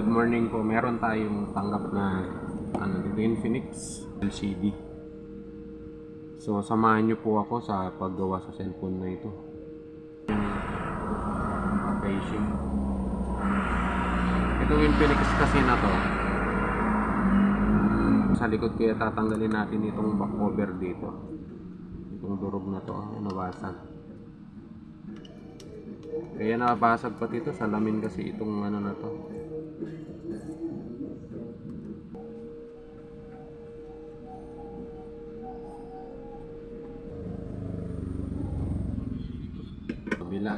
Good morning po. Meron tayong tanggap na dito Infinix LCD. So samahan niyo po ako sa paggawa sa cellphone na ito. Yung facing. Itong Infinix kasi na to. Sa likod kaya tatanggalin natin itong back cover dito. Itong durog na to, nabasag. Kaya nabasag pati ito, salamin kasi itong na to. Kabila.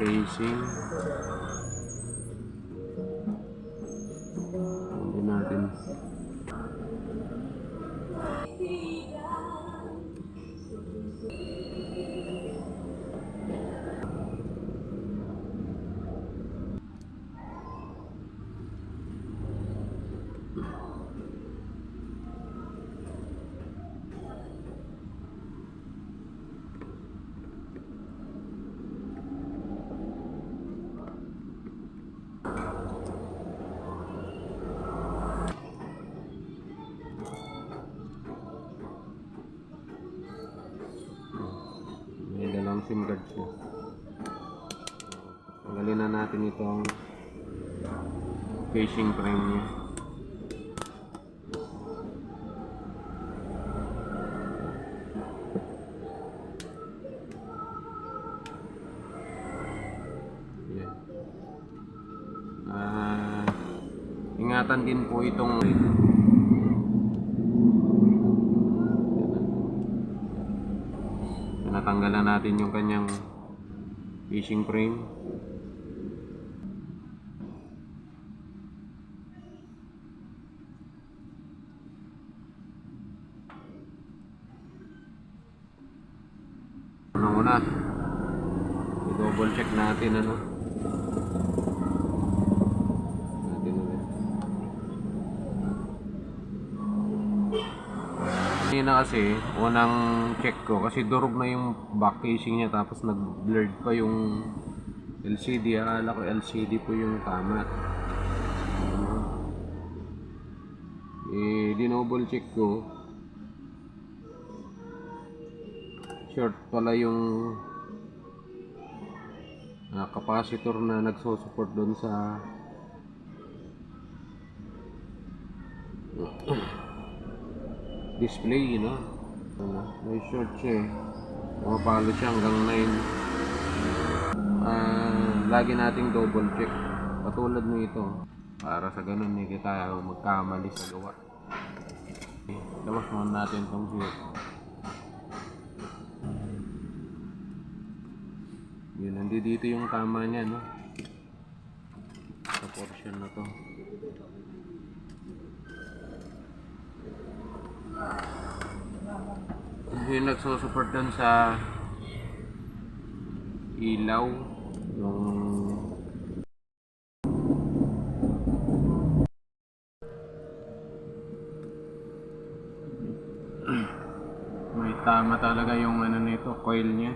Facing. Hindi natin. May dalawang SIM card siya. Tanggalin na natin itong casing frame niya. Yan. Ingatan din po itong natanggalan natin yung kanyang casing frame. Una i-double check natin natin ulit. Kanina kasi unang check ko kasi durog na yung back casing niya tapos nag-blurred pa yung LCD. Akala ko LCD po yung tama. Dinouble check ko, short pala yung capacitor na nagsusupport doon sa display, may short siya pumapalo siya hanggang 9. Lagi nating double check katulad nito para sa ganun hindi tayo magkamali sa gawa. Labas muna natin itong short. Yun, nandito yung tama niya, sa portion na to. Yung nagsusupport dun sa ilaw yung may tama talaga yung nito, coil nya.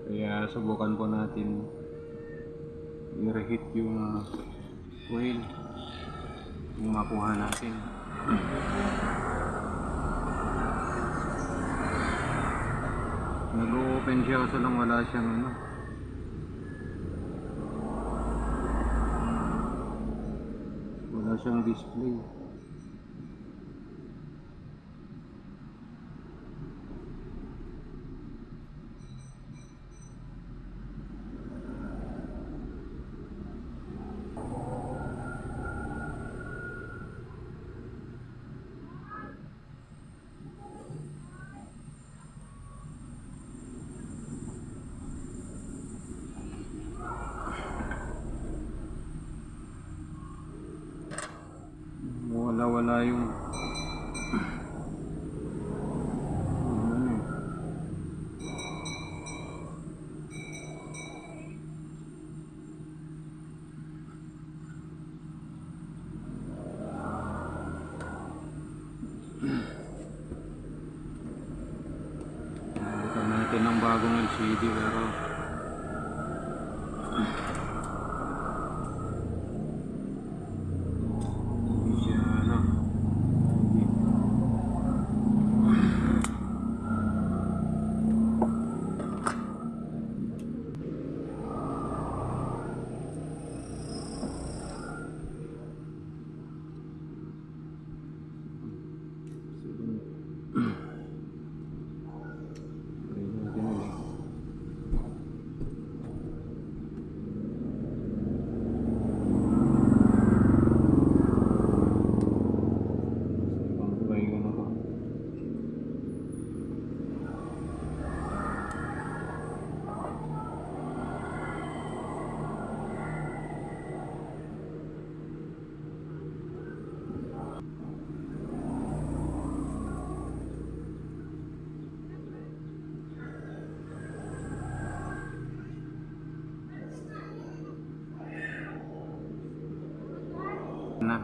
Kaya subukan po natin i-reheat yung coil kung makuha natin. Nag-open siya kasi lang wala siyang wala siyang display. Wala yung bagong LCD pero hindi siya ano. Try natin ulit. Ibang try ko na to. Na.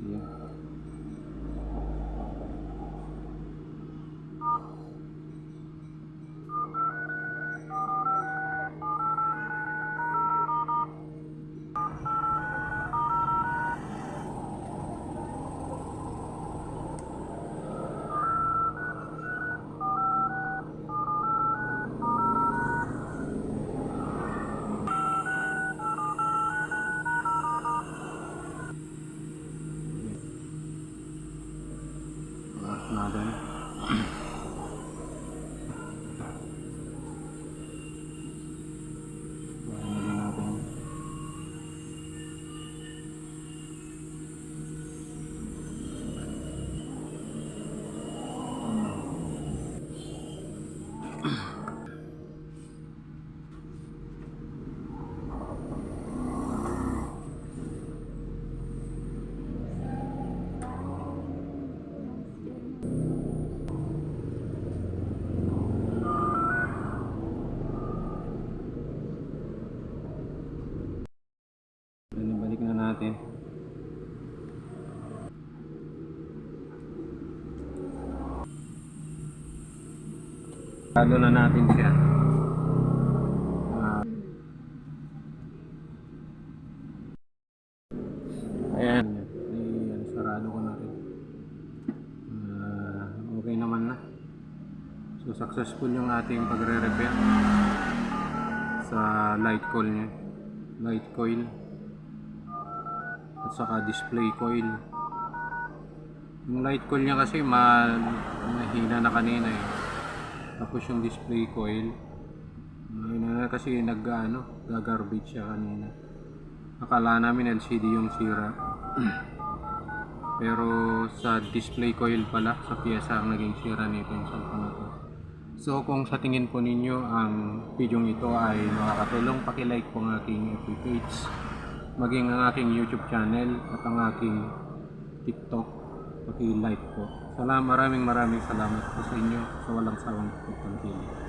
Yeah. Oras natin. Bayan din natin. Balik na natin. Lalo na natin siya. Ayan. Sarado ko na rin. Okay naman na. So successful yung ating pagre-repair sa light coil niya. Light coil. At saka display coil. Yung light coil niya kasi mahina na kanina eh. Tapos yung display coil mahina na kasi gagarbage siya kanina. Akala namin LCD yung sira. Pero sa display coil pala, sa pyesa ang naging sira nito yung cellphone na to. So kung sa tingin po ninyo ang video ito ay makakatulong, paki-like po ang aking FB page, maging ang aking YouTube channel at ang aking TikTok, paki-like po. Maraming salamat po sa inyo sa walang sawang pagtangkilik.